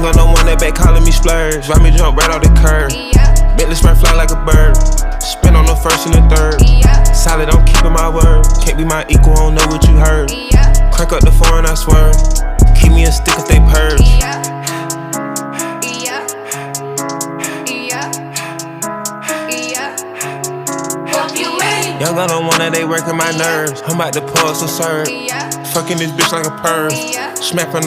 Young gun don't want that back calling me splurge. Ride me jump right off the curb. Bentley spray fly like a bird. Spin on the first and the third. Solid, I'm keeping my word. Can't be my equal, I don't know what you heard. Crank up the foreign, I swear. Keep me a stick if they purge. Young gun don't want that, they working my nerves. I'm about to pull some serve. Fucking this bitch like a perv. Smack from the